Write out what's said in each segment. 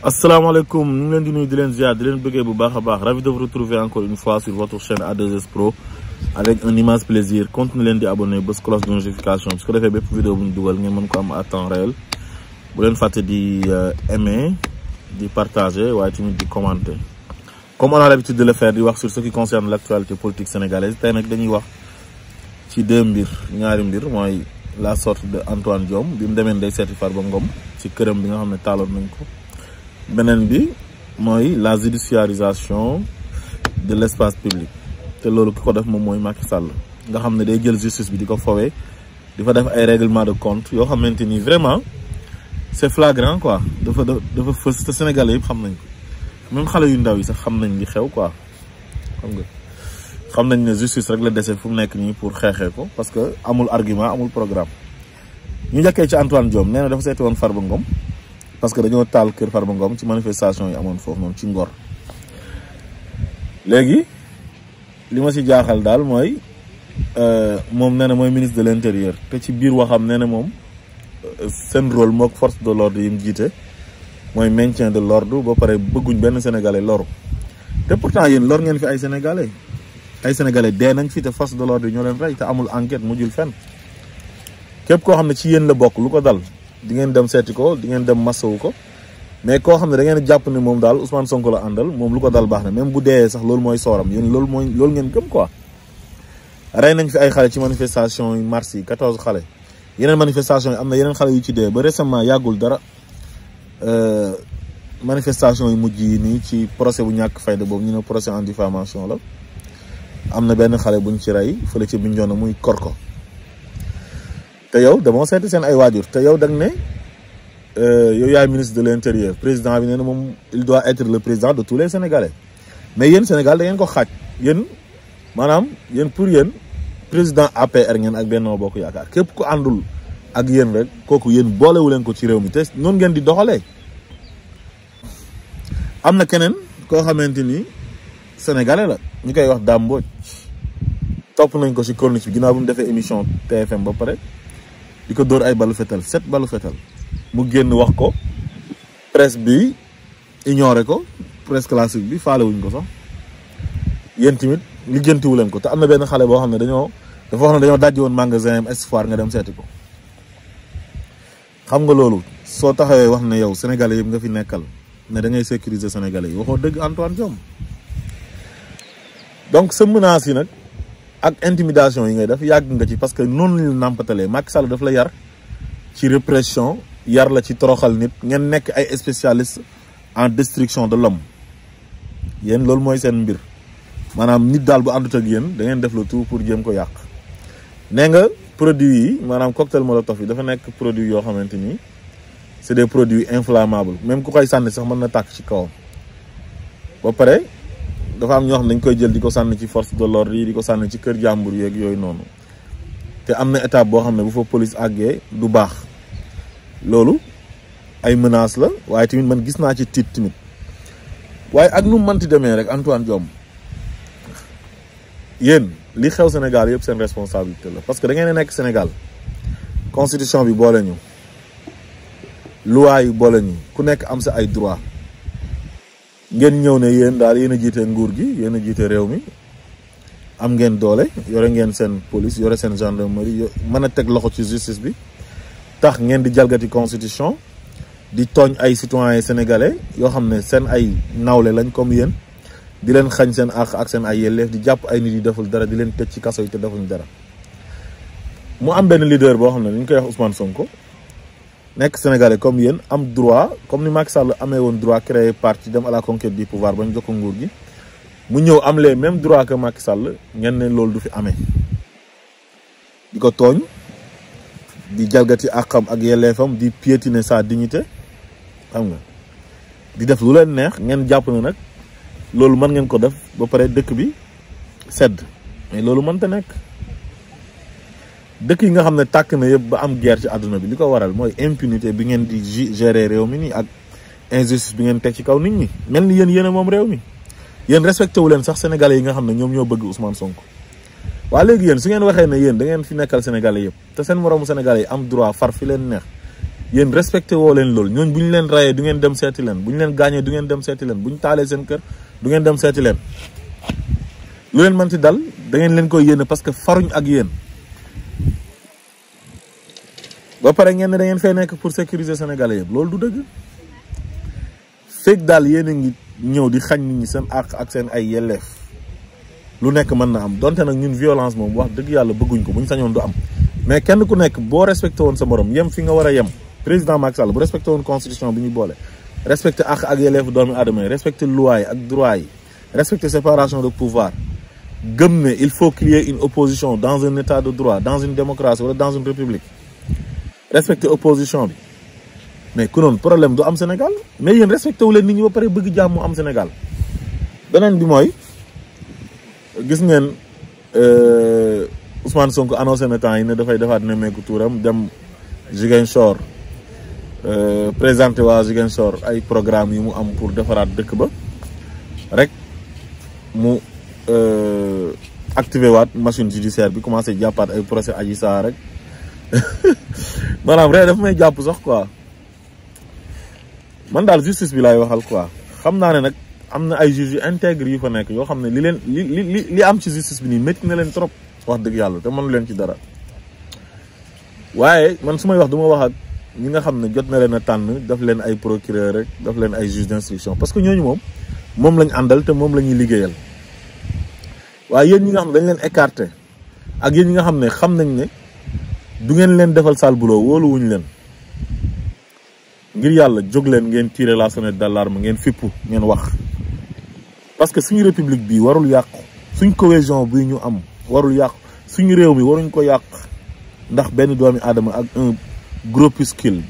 Asalaamaaleykum, ñu ngi leen di nuyu di leen ziar di leen bëggee bu baax a baax ravi de vous retrouver encore une fois sur votre chaîne A2S Pro avec un immense plaisir. Continuez leen di abonné bës cloche de notification su ko defee bépp vidéo bu ñu dugal ngeen mën ko am à temps réel bu leen fàtte di aimer di partager waaye tamit di commenter comme on a l'habitude de le faire di wax sur ce qui concerne l'actualité politique sénégalaise. Tey nag dañuy wax ci deux mbir ñaari mbir mooy la sortie de Antoine Diome bi mu demee day seeti Farba Ngom ci këram bi nga xam ne taaloon nañ ko. Benen bi mooy la judiciarisation de l'espace public te loolu ki ko def moom mooy Macky Sall nga xam ne day jël justice bi di ko fowee di fa def ay règlement de compte yoo xamante ni vraiment c'est flagrant quoi dafa fës te Sénégalais yëpp xam nañ ko même xale yu ndaw yi sax xam nañ li xew quoi xam nañ ne justice rek la dese fu mu nekk nii pour xeexee ko parce que amul argument amul programme. ñu njëkkee ci Antoine Diome nee na dafa seeti woon Farba Ngom parce que dañoo taal kër Farba Ngom ci manifestation yi amoon foofu noonu ci Ngor léegi li ma ci jaaxal daal mooy moom nee na mooy ministre de l'intérieur te ci biir waxam nee na moom seen rôle mook force de l'ordre yi mu jiite mooy maintien de l'ordre ba pare bëgguñ benn sénégalais loru te pourtant yéen lor ngeen fi ay sénégalais dee nañ fi te force de l'ordre yi ñoo leen rey te amul enquête mujjul fenn képp koo xam ne ci yéen la bokk lu ko dal di ngeen dem seeti ko di ngeen dem masawu ko mais koo xam ne da ngeen jàpp ne moom daal Ousmane Sonko la àndal moom lu ko dal baax na même bu dee sax loolu mooy sooram yéen loolu ngeen gëm quoi. rey nañ fi ay xale ci manifestation yi mars yi 14 xale yeneen manifestation yi am na yeneen xale yu ci dee ba récemment yàggul dara manifestation yi mujj yi nii ci procès bu ñàkk fayda boobu ñu ne procès en diffamation la am na benn xale buñ ci rey fële ci Bignona muy Korko te yow damoo seeti seen ay waajur te yow da nga ne yow yaay ministre de l'intérieur président bi nee na moom il doit être le président de tous les sénégalais mais yéen Sénégal da ngeen ko xaaj yéen maanaam yéen pour yéen président APR ngeen ak Benno Bokk Yaakaar képp ku àndul ak yéen rek kooku yéen boolewu leen ko ci réew mi te noonu ngeen di doxalee. am na keneen koo xamante ni sénégalais la ñu koy wax Dame Mbodj topp nañ ko ci corniche bi ginnaaw bu mu defee émission TFM ba pare. di ko dóor ay balu fetal 7 balu fetal mu génn wax ko presse bi ignoré ko presse classique bi faale wuñ ko sax yéen tamit lijjantiwu leen ko te am na benn xale boo xam ne dafa wax ne dañoo dajji woon magasin am Espoir nga dem seeti ko xam nga loolu soo taxawee wax ne yow sénégalais yëpp nga fi nekkal ne da ngay sécuriser sénégalais yi waxoo dëgg Antoine Diome donc sa menace yi nag ak intimidation yi ngay def yàgg nga ci parce que noonu lañu nàmpatalee Macky Sall daf la yar ci répression yar la ci toroxal nit ngeen nekk ay spécialistes en destruction de l'homme yéen loolu mooy seen mbir maanaam nit daal bu àndut ak yéen da ngeen def le tout pour jéem ko yàq. nee nga produits yi maanaam cocktail molotov yi dafa nekk produit yoo xamante ni c'est des produits inflammables même ku koy sànni sax mën na tàkk ci kawam ba pare. dafa am ñoo xam ne dañ koy jël di ko sànni ci force de l'ordre yi di ko sànni ci kër jàmbur yeeg yooyu noonu te am na étape boo xam ne bu fa police àggee du baax loolu ay menaces la waaye tamit man gis naa ci tiit tamit waaye ak nu manti demee rek Antoine Diome yéen li xew Sénégal yëpp seen responsabilité la parce que da ngeen a nekk Sénégal constitution bi boole ñu loi yi boole ñu ku nekk am sa ay droit ngeen ñëw ne yéen daal yéen a jiite nguur gi yéen a jiite réew mi am ngeen doole yore ngeen seen police yore seen gendarmerie mën a teg loxo ci justice bi tax ngeen di jalgati constitution di tooñ ay citoyens sénégalais yoo xam ne seen ay nawle lañ comme yéen di leen xañ seen àq ak seen ay yelleef di jàpp ay nit yi deful dara di leen tëj ci kaso yi te defuñ dara mu am benn leader boo xam ne ñu koy wax Ousmane Sonko nekk sénégalais comme yéen am droit comme ni Macky Sall amee woon droit créer parti dem à la conquête du pouvoir ba ñu jox ko nguur gi mu ñëw am les mêmes droits que Macky Sall ngeen ne loolu du fi amee di ko tooñ di jalgati àqam ak yelleefam di piétiner sa dignité xam nga di def lu leen neex ngeen jàpp na nag loolu mën ngeen ko def ba pare dëkk bi sedd mais loolu mënta nekk. dëkk yi nga xam ne tàkk na yëpp ba am guerre ci àdduna bi li ko waral mooy impunité bi ngeen di gérer réew mi nii ak injustice bi ngeen teg ci kaw nit ñi mel ni yéen a moom réew mi yéen respecté wu leen sax sénégalais yi nga xam ne ñoom ñoo bëgg Ousmane Sonko. waa léegi yéen su ngeen waxee ne yéen da ngeen fi nekkal sénégalais yëpp te seen moroomu sénégalais yi am droit far fi leen neex yéen respecté woo leen loolu ñooñ bu ñu leen rayee du ngeen dem seeti leen bu ñu leen gaañee du ngeen dem seeti leen bu ñu taalee seen kër du ngeen dem seeti leen lu leen mënti dal da ngeen leen koy yéene parce que faruñ ak yéen ba pare ngeen ne da ngeen fay nekk pour sécuriser sénégalais yëpp loolu du dëgg fekk daal yéen a ngi ñëw di xañ nit ñi seen àq ak seen ay yelleef lu nekk mën na am donte nag ñun violence moom wax dëgg yàlla bëgguñ ko buñ sañoon du am mais kenn ku nekk boo respecté woon sa morom yem fi nga war a yem président Macky Sall bu respecté woon constitution bi ñu boole respecté àq ak yelleef doomi aadama yi respecté loi yi ak droit yi respecté séparation de pouvoir gëm ne il faut qu'il y ait une opposition dans un état de droit dans une démocratie wala dans une république respecté opposition bi mais ku noonu problème du am Sénégal mais yéen respecté wu leen nit ñi ba pare bëgg jàmm am Sénégal beneen bi mooy gis ngeen Ousmane Sonko annoncé na temps yi ne dafay defaat nemmeeku tuuram dem Ziguinchor présenté waa Ziguinchor ay programme yi mu am pour defaraat dëkk ba rek mu activé waat machine judiciaire bi commencé jàppaat ay procès Adji Sarr rek maanaam rek daf may jàpp sax quoi man daal justice bi laay waxal quoi xam naa ne nag am na ay juges yu intègre yu fa nekk yoo xam ne li leen li am ci justice bi nii métti na leen trop wax dëgg yàlla te mënu leen ci dara waaye man su may wax du ma wax ak ñi nga xam ne jot na leen a tànn daf leen ay procureur rek daf leen ay juge d'instruction parce que ñooñu moom lañ àndal te moom la ñuy liggéeyal waaye yéen ñi nga xam ne dañ leen écarté ak yéen ñi nga xam ne xam nañ ne du ngeen leen defal sale boulot wóoluwuñ leen ngir yàlla jóg leen ngeen tirer la sonnette d'alarme ngeen fippu ngeen wax parce que suñu république bii warul yàqu suñ cohésion bi ñu am warul yàqu suñu réew mi waruñ ko yàq ndax benn doomi aadama ak un groupuscule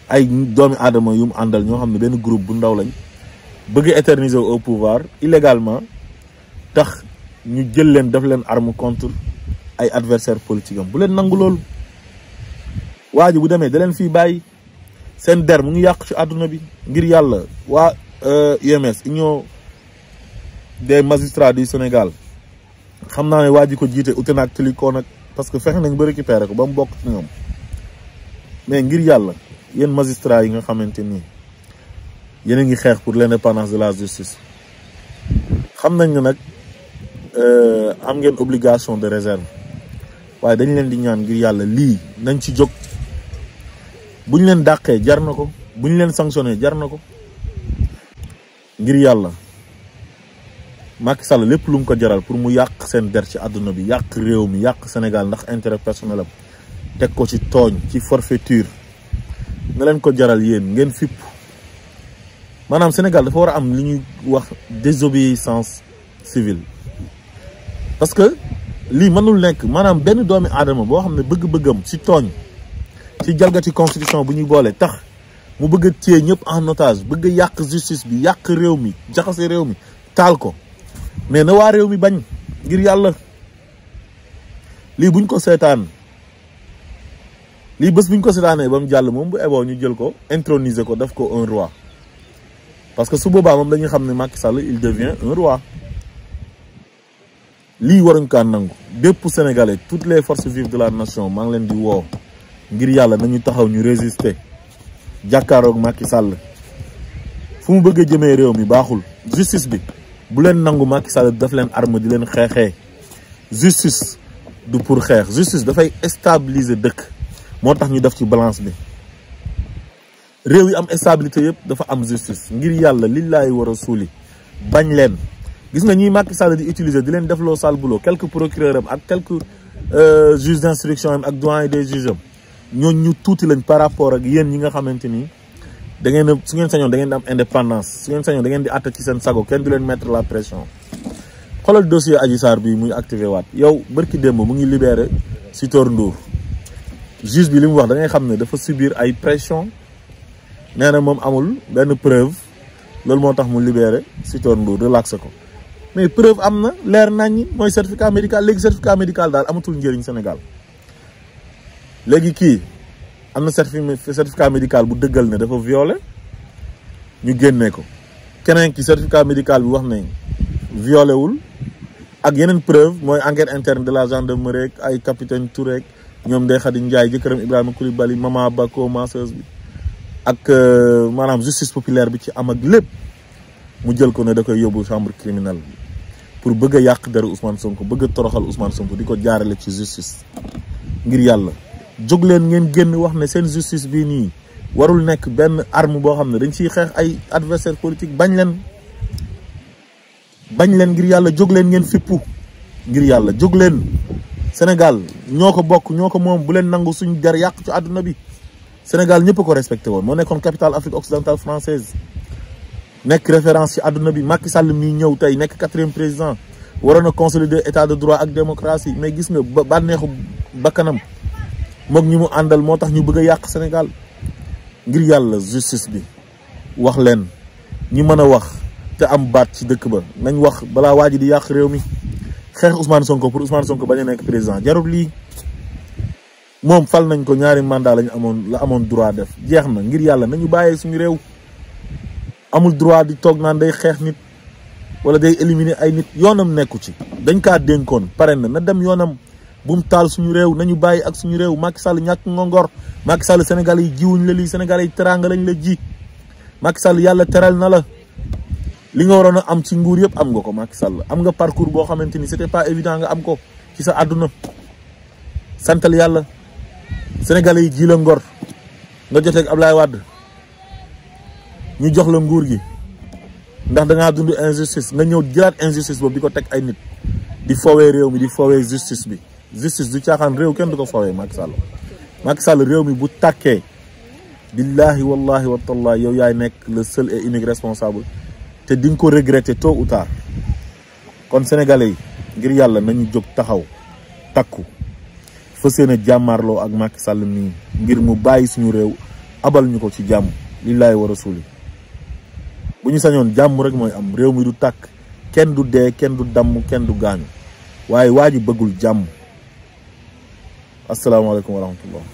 ay doomi aadama yu mu àndal ñoo xam ne benn groupe bu ndaw lañ bëgg éterniser au pouvoir illégalement tax ñu jël leen def leen arme contre ay adversaire politique am bu leen nangu loolu waa ji bu demee da leen fii bàyyi seen der mu ngi yàq ci àdduna bi ngir yàlla waa UMS Union des magistrats du Sénégal xam naa ne waa ji ko jiite ute naag tilikoo nag parce que fexe nañ ba récupérer ko ba mu bokk ci ñoom mais ngir yàlla yéen magistrats yi nga xamante nii yéen a ngi xeex pour l'indépendance de la justice xam nañ ne nag am ngeen obligation de réserve waaye dañ leen di ñaan ngir yàlla lii nañ ci jóg bu ñu leen dàqee jar na ko bu ñu leen sanctionné jar na ko ngir yàlla Macky Sall lépp lu mu ko jaral pour mu yàq seen der ci àdduna bi yàq réew mi yàq Sénégal ndax intérêt personnel am teg ko ci tooñ ci forfaiture nga leen ko jaral yéen ngeen fipp maanaam Sénégal dafa war a am li ñuy wax désobéissance civile parce que lii mënul nekk maanaam benn doomi aadama boo xam ne bëgg-bëggam ci tooñ ci jalgati constitution bu ñuy boole tax mu bëgg a téye ñëpp en otage bëgg a yàq justice bi yàq réew mi jaxase réew mi taal ko mais na waa réew mi bañ ngir yàlla lii buñ ko seetaan lii bés buñ ko seetaanee ba mu jàll moom bu eboo ñu jël ko introniser ko def ko un roi parce que su boobaa moom dañuy xam ne Macky Sall il devient un roi lii waruñ kaa nangu bépp sénégalais toutes les forces vives de la nation maa ngi leen di woo ngir yàlla nañu taxaw ñu résister jàkkaaroog Macky Sall fu mu bëgg a jëmee réew mi baaxul justice bi bu leen nangu Macky Sall daf leen arme di leen xeexee justice du pour xeex justice dafay stabiliser dëkk moo tax ñu def ci balance bi réew yi am stabilité yëpp dafa am justice ngir yàlla lillaay war a suuli bañ leen gis nga ñiy Macky Sall di utiliser di leen def loo sale boulot quelques procureurs am ak quelques juges d'instruction am ak doyen des juges am ñooñu ñu tuuti lañ par rapport ak yéen ñi nga xamante ni da ngeen a su ngeen sañoon da ngeen di am indépendance su ngeen sañoon da ngeen di àtte ci seen sago kenn du leen mettre la pression xoolal dossier Adji Sarr bi muy activé waat yow bërki démb mu ngi libéré Sitor Ndour juge bi li mu wax da ngay xam ne dafa subir ay pression nee na moom amul benn preuve loolu moo tax mu libéré Sitor Ndour relaxé ko mais preuve am na leer nañ mooy certificat médical léegi certificat médical daal amatul njëriñ Sénégal léegi kii am na certificat médical bu dëggal ne dafa violé ñu génnee ko keneen ki certificat médical bi wax ne violé wul ak yeneen preuve mooy enquête interne de la gendarmerie ay capitaine Touré ñoom Ndeye Khady Ndiaye jëkkëram Ibrahima Coulibaly Mama Bako masseuse bi ak maanaam justice populaire bi ci am ak lépp mu jël ko ne da koy yóbbu chambre criminelle pour bëgg a yàq deru Ousmane Sonko bëgg a toroxal Ousmane Sonko di ko jaarale ci justice. ngir yàlla jóg leen ngeen génn wax ne seen justice bii nii warul nekk benn arme boo xam ne dañ ciy xeex ay adversaire politique bañ leen ngir yàlla jóg leen ngeen fippu ngir yàlla jóg leen. Sénégal ñoo ko bokk ñoo ko moom bu leen nangu suñu der yàq ci àdduna bi. Sénégal ñëpp ko respecté woon moo nekkoon capitale Afrique occidentale française nekk référence ci àdduna bi. Macky Sall mii ñëw tey nekk 4e président waroon a consolider état de droit ak démocratie mais gis nga bànneexu bakkanam moog ñi mu àndal moo tax ñu bëgg a yàq Sénégal. ngir yàlla justice bi wax leen ñi mën a wax te am baat ci dëkk ba nañ wax balaa waa ji di yàq réew mi. xeex Ousmane Sonko pour Ousmane Sonko bañ a nekk président jarul lii moom fal nañ ko ñaari mandat la amoon droit def jeex na. ngir yàlla nañu bàyyee suñu réew amul droit di toog naan day xeex nit wala day éliminer ay nit yoonam nekku ci. dañ kaa dénkoon pare na dem yoonam bu mu taal suñu réew nañu bàyyi ak suñu réew. Macky Sall ñàkk nga ngor. Macky Sall Sénégal yi jiwuñ la lii Sénégal yi teraanga lañ la ji. Macky Sall yàlla teral na la. li nga waroon a am ci nguur yëpp am nga ko Macky Sall am nga parcours boo xamante ni c'était pas évident nga am ko ci sa àdduna santal yàlla. Sénégalais yi ji la ngor nga joteeg Ablaye Wade ñu jox la nguur gi ndax da ngaa dund injustice nga ñëw jëlaat injustice boobu di ko teg ay nit di foowee réew mi di foowee justice bi. justice du caaxaan réew kenn du ko foowee Macky Sall. Macky Sall réew mi bu tàkkee billahi wallahi wa tallahi yow yaay nekk le seul et unique responsable. te di nga ko regretter tôt ou tard kon sénégalais yi ngir yàlla nañu jóg taxaw takku fas yéene jàmmaarloo ak Macky Sall nii ngir mu bàyyi suñu réew abal ñu ko ci jàmm lillahi wa rasuli. bu ñu sañoon jàmm rek mooy am réew mi du tàkk kenn du dee kenn du damm kenn du gaañu waaye waa ji bëggul jàmm. asalaamaaleykum wa rahmatullah.